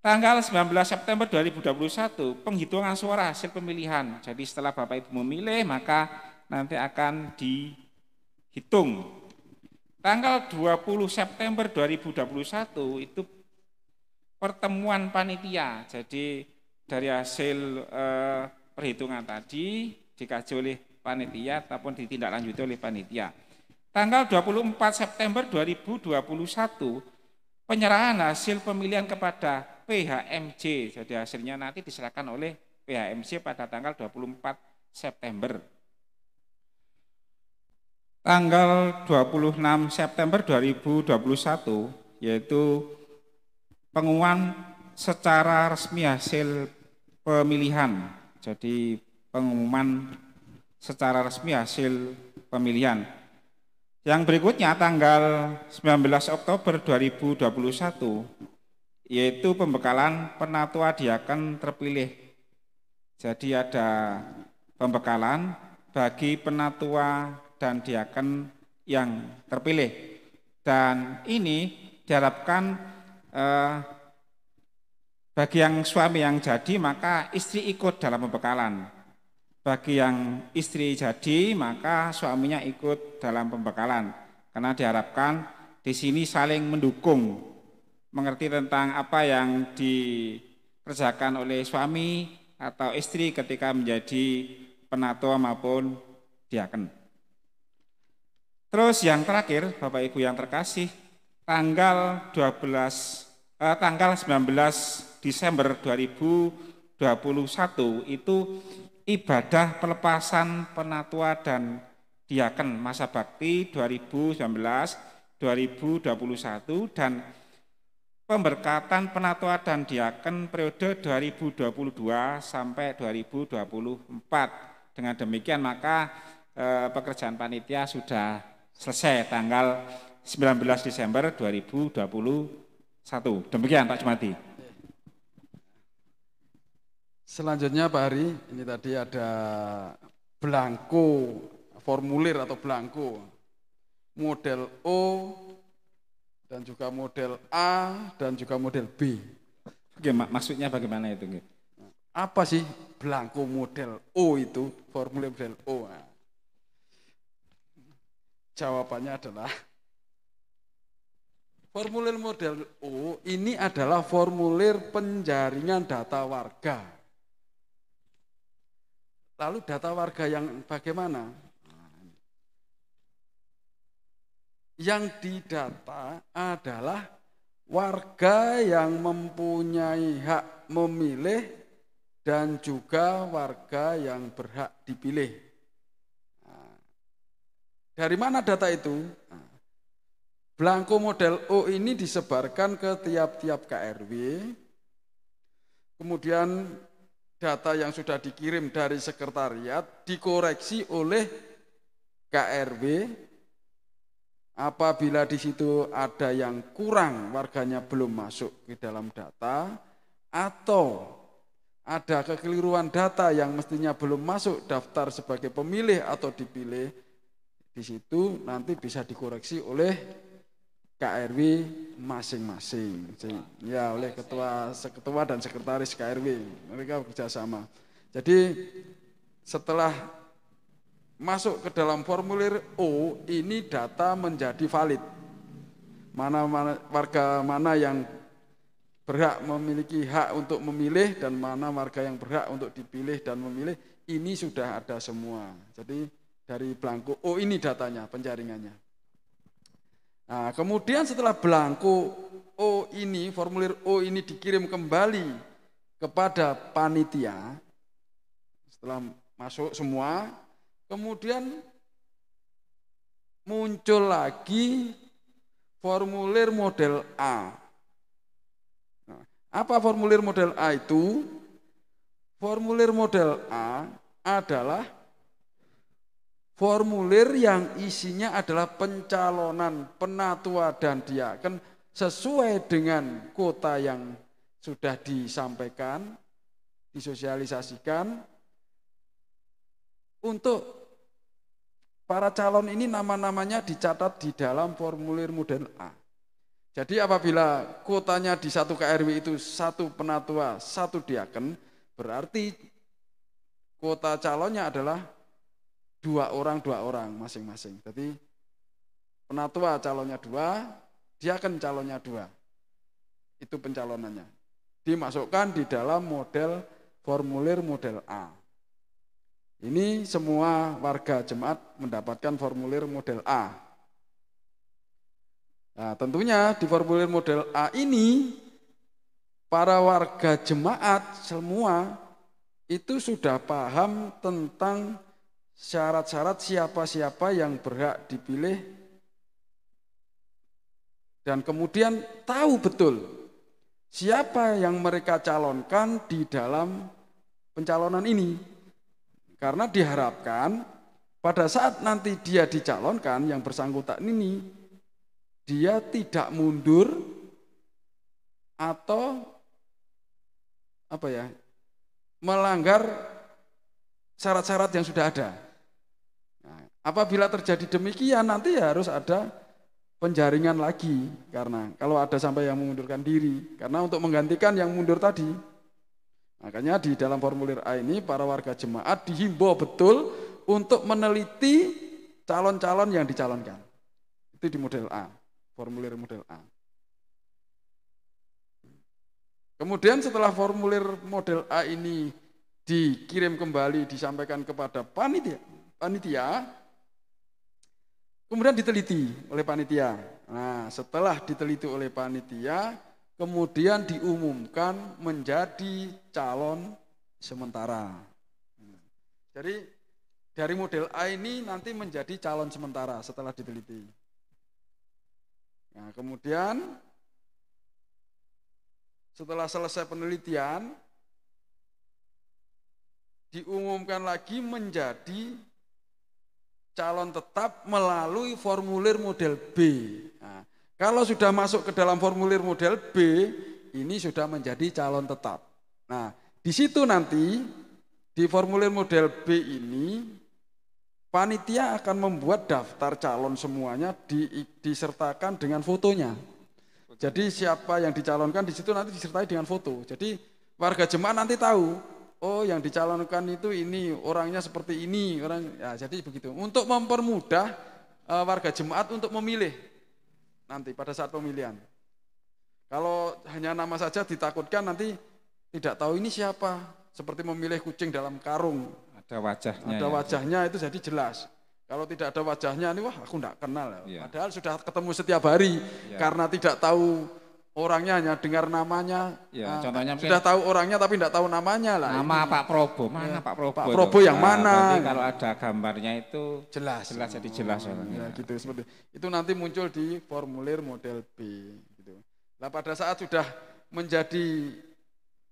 Speaker 1: Tanggal 19 September 2021 penghitungan suara hasil pemilihan. Jadi setelah Bapak Ibu memilih maka nanti akan dihitung. Tanggal 20 September 2021 itu pertemuan panitia. Jadi dari hasil perhitungan tadi dikaji oleh panitia ataupun ditindaklanjuti oleh panitia. Tanggal 24 September 2021 penyerahan hasil pemilihan kepada PHMJ. Jadi hasilnya nanti diserahkan oleh PHMJ pada tanggal 24 September. Tanggal 26 September 2021 yaitu pengumuman secara resmi hasil pemilihan. Jadi pengumuman secara resmi hasil pemilihan. Yang berikutnya tanggal 19 Oktober 2021 yaitu pembekalan penatua diaken terpilih. Jadi ada pembekalan bagi penatua dan diaken yang terpilih. Dan ini diharapkan bagi yang suami yang jadi maka istri ikut dalam pembekalan. Bagi yang istri jadi maka suaminya ikut dalam pembekalan. Karena diharapkan di sini saling mendukung, mengerti tentang apa yang dikerjakan oleh suami atau istri ketika menjadi penatua maupun diaken. Terus yang terakhir, Bapak Ibu yang terkasih, tanggal 19 Desember 2021 itu ibadah pelepasan penatua dan diaken masa bakti 2019-2021 dan pemberkatan penatua dan diaken periode 2022 sampai 2024. Dengan demikian maka pekerjaan panitia sudah selesai tanggal 19 Desember 2021. Demikian Pak Jumadi.
Speaker 2: Selanjutnya Pak Hari, ini tadi ada belangko, formulir atau belangko, model O, dan juga model A, dan juga model B.
Speaker 1: Oke, maksudnya bagaimana itu?
Speaker 2: Apa sih belangko model O itu, formulir model O? Nah, jawabannya adalah, formulir model O ini adalah formulir penjaringan data warga. Lalu data warga yang bagaimana? Yang didata adalah warga yang mempunyai hak memilih dan juga warga yang berhak dipilih. Dari mana data itu? Belangko model O ini disebarkan ke tiap-tiap KRW, kemudian data yang sudah dikirim dari sekretariat dikoreksi oleh KRW. Apabila di situ ada yang kurang, warganya belum masuk ke dalam data, atau ada kekeliruan data yang mestinya belum masuk daftar sebagai pemilih atau dipilih, di situ nanti bisa dikoreksi oleh KRW masing-masing, ya oleh ketua dan sekretaris KRW, mereka bekerjasama. Jadi setelah masuk ke dalam formulir O, ini data menjadi valid. Warga mana yang berhak memiliki hak untuk memilih dan mana warga yang berhak untuk dipilih dan memilih, ini sudah ada semua. Jadi dari belangko O ini datanya, penjaringannya. Nah, kemudian setelah belangko O ini, formulir O ini dikirim kembali kepada panitia, setelah masuk semua, kemudian muncul lagi formulir model A. Nah, apa formulir model A itu? Formulir model A adalah formulir yang isinya adalah pencalonan penatua dan diaken sesuai dengan kuota yang sudah disampaikan, disosialisasikan. Untuk para calon ini nama-namanya dicatat di dalam formulir model A. Jadi apabila kuotanya di satu KRW itu satu penatua, satu diaken, berarti kuota calonnya adalah dua orang masing-masing. Jadi penatua calonnya 2, diaken calonnya 2. itu pencalonannya. Dimasukkan di dalam formulir model A. Ini semua warga jemaat mendapatkan formulir model A. Nah, tentunya di formulir model A ini para warga jemaat semua itu sudah paham tentang syarat-syarat siapa-siapa yang berhak dipilih dan kemudian tahu betul siapa yang mereka calonkan di dalam pencalonan ini. Karena diharapkan pada saat nanti dia dicalonkan yang bersangkutan ini, dia tidak mundur atau melanggar syarat-syarat yang sudah ada. Nah, apabila terjadi demikian nanti harus ada penjaringan lagi, karena kalau ada sampai yang mengundurkan diri, karena untuk menggantikan yang mundur tadi. Makanya di dalam formulir A ini para warga jemaat dihimbau betul untuk meneliti calon-calon yang dicalonkan. Itu di model A, formulir model A. Kemudian setelah formulir model A ini dikirim kembali, disampaikan kepada panitia, kemudian diteliti oleh panitia. Nah, setelah diteliti oleh panitia, kemudian diumumkan menjadi calon sementara. Jadi dari model A ini nanti menjadi calon sementara setelah diteliti. Nah, kemudian setelah selesai penelitian, diumumkan lagi menjadi calon tetap melalui formulir model B. Nah, kalau sudah masuk ke dalam formulir model B, ini sudah menjadi calon tetap. Nah, di situ nanti di formulir model B ini panitia akan membuat daftar calon semuanya disertakan dengan fotonya. Jadi siapa yang dicalonkan di situ nanti disertai dengan foto. Jadi warga jemaat nanti tahu, oh yang dicalonkan itu ini, orangnya seperti ini, ya jadi begitu. Untuk mempermudah warga jemaat untuk memilih nanti pada saat pemilihan. Kalau hanya nama saja ditakutkan nanti tidak tahu ini siapa, seperti memilih kucing dalam karung.
Speaker 1: Ada wajahnya.
Speaker 2: Ada wajahnya itu jadi jelas. Kalau tidak ada wajahnya ini wah aku enggak kenal. Ya. Padahal sudah ketemu setiap hari karena tidak tahu orangnya, hanya dengar namanya.
Speaker 1: Ya, contohnya
Speaker 2: sudah tahu orangnya tapi enggak tahu namanya lah.
Speaker 1: Nama ini. Pak Probo, mana Pak Probo?
Speaker 2: Pak Probo yang mana?
Speaker 1: Kalau ada gambarnya itu
Speaker 2: jelas
Speaker 1: jadi jelas
Speaker 2: orangnya. Ya, gitu seperti itu nanti muncul di formulir model B gitu. Nah, pada saat sudah menjadi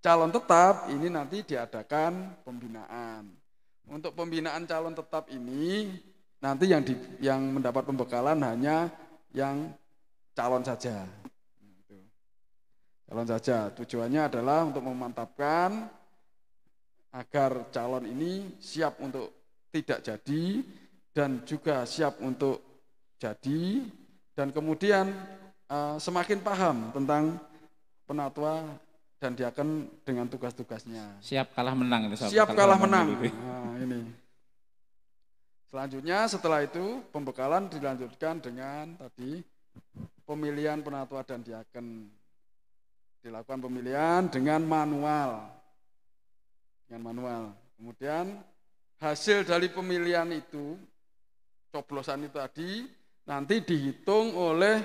Speaker 2: calon tetap ini nanti diadakan pembinaan. Untuk pembinaan calon tetap ini nanti yang mendapat pembekalan hanya yang calon saja. Calon saja. Tujuannya adalah untuk memantapkan agar calon ini siap untuk tidak jadi dan juga siap untuk jadi dan kemudian semakin paham tentang penatua dan diaken dengan tugas-tugasnya.
Speaker 1: Siap kalah menang.
Speaker 2: Siap kalah menang. Nah, ini. Selanjutnya setelah itu pembekalan dilanjutkan dengan tadi pemilihan penatua dan diaken. Dilakukan pemilihan dengan manual. Kemudian hasil dari pemilihan itu, coblosan itu tadi nanti dihitung oleh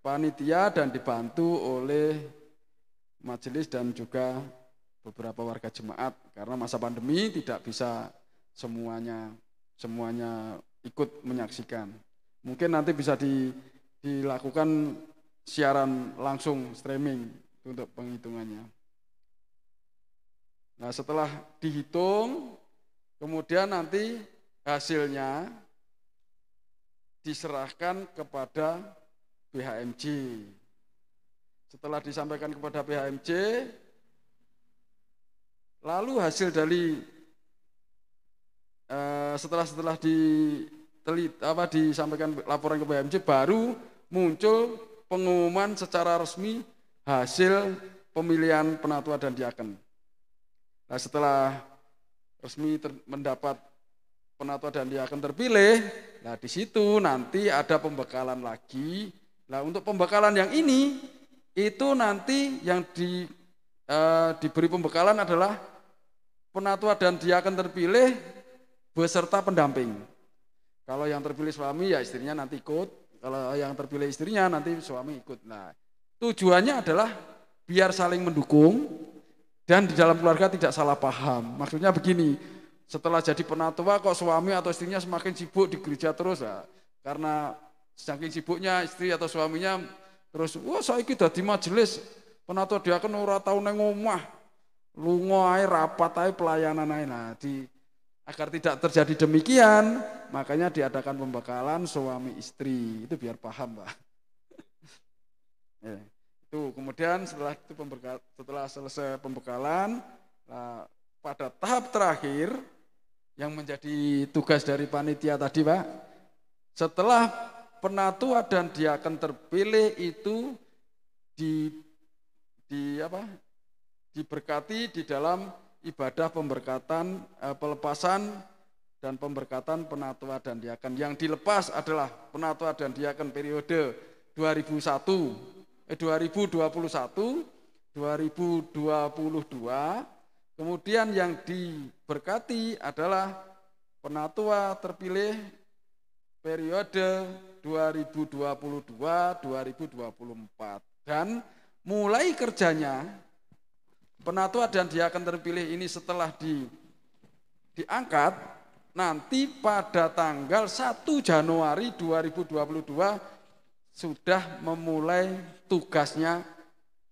Speaker 2: panitia dan dibantu oleh majelis dan juga beberapa warga jemaat karena masa pandemi tidak bisa semuanya ikut menyaksikan. Mungkin nanti bisa dilakukan siaran langsung streaming untuk penghitungannya. Nah, setelah dihitung kemudian nanti hasilnya diserahkan kepada BHMJ. Setelah disampaikan kepada BHMJ, lalu hasil dari setelah disampaikan laporan ke BHMJ, baru muncul pengumuman secara resmi hasil pemilihan penatua dan diaken. Nah, setelah resmi mendapat penatua dan diaken terpilih, nah di situ nanti ada pembekalan lagi. Nah, untuk pembekalan yang ini itu nanti yang diberi pembekalan adalah penatua dan diaken terpilih beserta pendamping. Kalau yang terpilih suami ya istrinya nanti ikut, kalau yang terpilih istrinya nanti suami ikut. Nah, tujuannya adalah biar saling mendukung dan di dalam keluarga tidak salah paham. Maksudnya begini, setelah jadi penatua kok suami atau istrinya semakin sibuk di gereja terus ya. Karena saking sibuknya istri atau suaminya terus, wah saiki dadi majelis penatua diaken ora tau nang omah. Lunga ae rapat ae pelayanan ae. Nah, agar tidak terjadi demikian, makanya diadakan pembekalan suami istri. Itu biar paham, Pak. Ya, itu kemudian setelah selesai pembekalan, nah, pada tahap terakhir yang menjadi tugas dari panitia tadi, Pak, setelah penatua dan diaken terpilih itu diberkati di dalam ibadah pemberkatan, pelepasan dan pemberkatan penatua dan diaken. Yang dilepas adalah penatua dan diaken periode 2021, 2022. Kemudian yang diberkati adalah penatua terpilih periode 2022-2024. Dan mulai kerjanya penatua dan diaken terpilih ini setelah diangkat, nanti pada tanggal 1 Januari 2022 sudah memulai tugasnya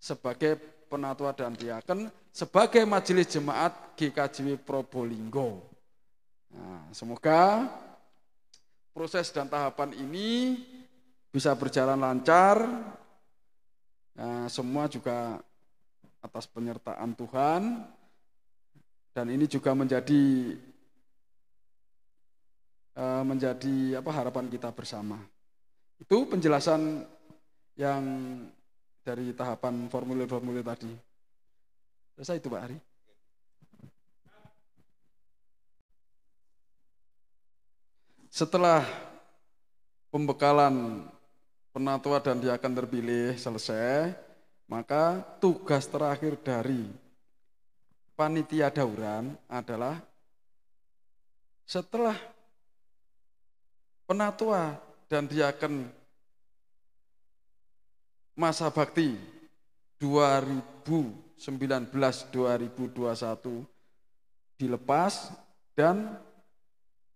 Speaker 2: sebagai penatua dan diaken sebagai majelis jemaat GKJW Probolinggo. Nah, semoga proses dan tahapan ini bisa berjalan lancar. Nah, semua juga atas penyertaan Tuhan, dan ini juga menjadi harapan kita bersama. Itu penjelasan yang dari tahapan formulir-formulir tadi. Selesai itu Pak Ari. Setelah pembekalan penatua dan diaken terpilih selesai, maka tugas terakhir dari panitia dauran adalah setelah penatua dan diaken masa bakti 2019-2021 dilepas dan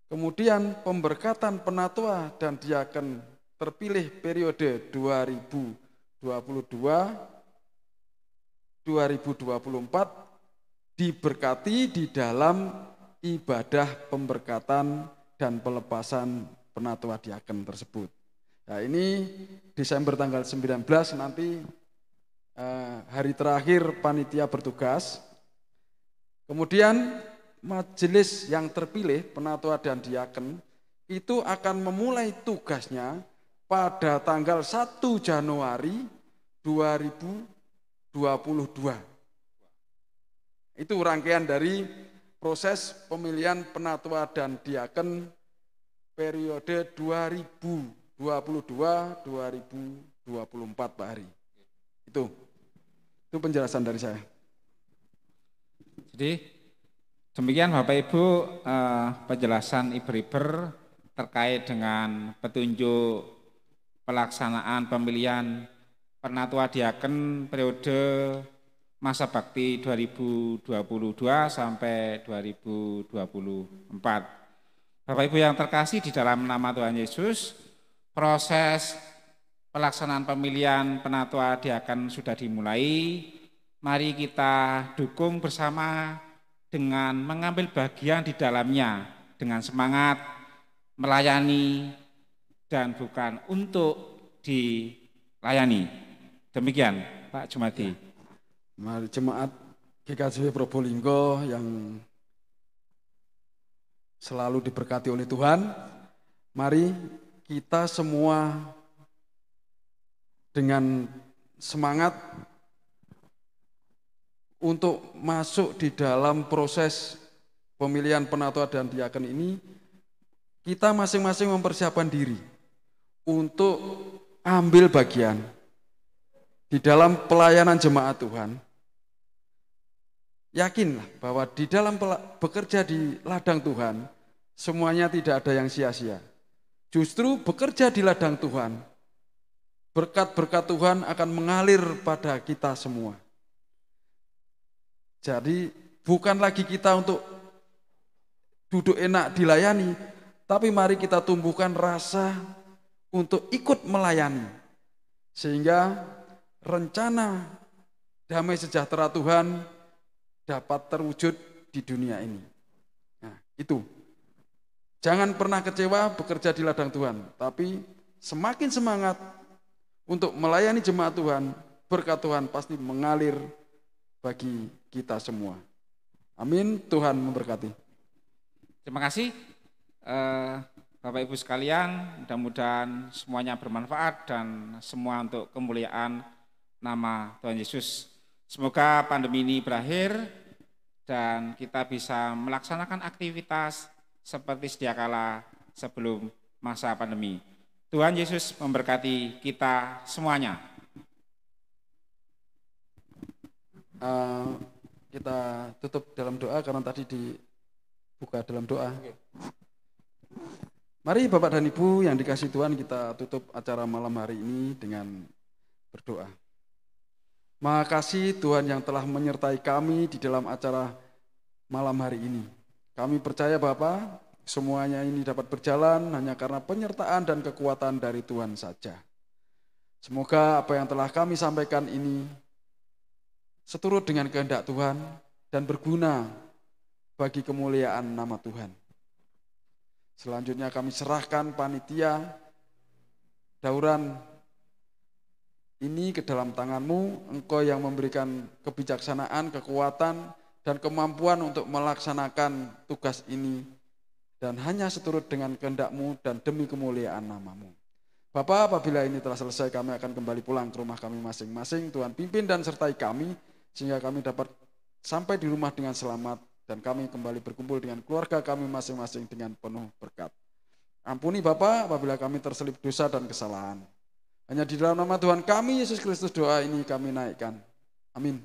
Speaker 2: kemudian pemberkatan penatua dan diaken terpilih periode 2022-2024 diberkati di dalam ibadah pemberkatan dan pelepasan penatua diaken tersebut. Nah, ini Desember tanggal 19 nanti hari terakhir panitia bertugas. Kemudian majelis yang terpilih penatua dan diaken itu akan memulai tugasnya pada tanggal 1 Januari 2022. Itu rangkaian dari proses pemilihan penatua dan diaken periode 2022-2024 Pak Hari. Itu penjelasan dari saya.
Speaker 1: Jadi demikian Bapak Ibu penjelasan Ibu Riber terkait dengan petunjuk pelaksanaan pemilihan penatua diaken periode masa bakti 2022 sampai 2024. Bapak Ibu yang terkasih di dalam nama Tuhan Yesus, proses pelaksanaan pemilihan penatua diaken sudah dimulai. Mari kita dukung bersama dengan mengambil bagian di dalamnya dengan semangat melayani dan bukan untuk dilayani. Demikian Pak Jumadi.
Speaker 2: Mari jemaat GKJW Probolinggo yang selalu diberkati oleh Tuhan, mari kita semua dengan semangat untuk masuk di dalam proses pemilihan penatua dan diaken ini. Kita masing-masing mempersiapkan diri untuk ambil bagian di dalam pelayanan jemaat Tuhan, yakinlah bahwa di dalam bekerja di ladang Tuhan, semuanya tidak ada yang sia-sia. Justru bekerja di ladang Tuhan, berkat-berkat Tuhan akan mengalir pada kita semua. Jadi bukan lagi kita untuk duduk enak dilayani, tapi mari kita tumbuhkan rasa untuk ikut melayani. Sehingga rencana damai sejahtera Tuhan dapat terwujud di dunia ini. Nah, itu. Jangan pernah kecewa bekerja di ladang Tuhan, tapi semakin semangat untuk melayani jemaat Tuhan, berkat Tuhan pasti mengalir bagi kita semua. Amin, Tuhan memberkati.
Speaker 1: Terima kasih Bapak Ibu sekalian, mudah-mudahan semuanya bermanfaat dan semua untuk kemuliaan nama Tuhan Yesus. Semoga pandemi ini berakhir dan kita bisa melaksanakan aktivitas seperti sedia kala sebelum masa pandemi. Tuhan Yesus memberkati kita semuanya.
Speaker 2: Kita tutup dalam doa karena tadi dibuka dalam doa. Mari Bapak dan Ibu yang dikasihi Tuhan, kita tutup acara malam hari ini dengan berdoa. Makasih Tuhan yang telah menyertai kami di dalam acara malam hari ini. Kami percaya Bapak, semuanya ini dapat berjalan hanya karena penyertaan dan kekuatan dari Tuhan saja. Semoga apa yang telah kami sampaikan ini seturut dengan kehendak Tuhan dan berguna bagi kemuliaan nama Tuhan. Selanjutnya kami serahkan panitia dauran ini ke dalam tangan-Mu. Engkau yang memberikan kebijaksanaan, kekuatan, dan kemampuan untuk melaksanakan tugas ini. Dan hanya seturut dengan kehendak-Mu dan demi kemuliaan nama-Mu. Bapa, apabila ini telah selesai, kami akan kembali pulang ke rumah kami masing-masing. Tuhan pimpin dan sertai kami, sehingga kami dapat sampai di rumah dengan selamat. Dan kami kembali berkumpul dengan keluarga kami masing-masing dengan penuh berkat. Ampuni Bapa apabila kami terselip dosa dan kesalahan. Hanya di dalam nama Tuhan kami, Yesus Kristus, doa ini kami naikkan. Amin.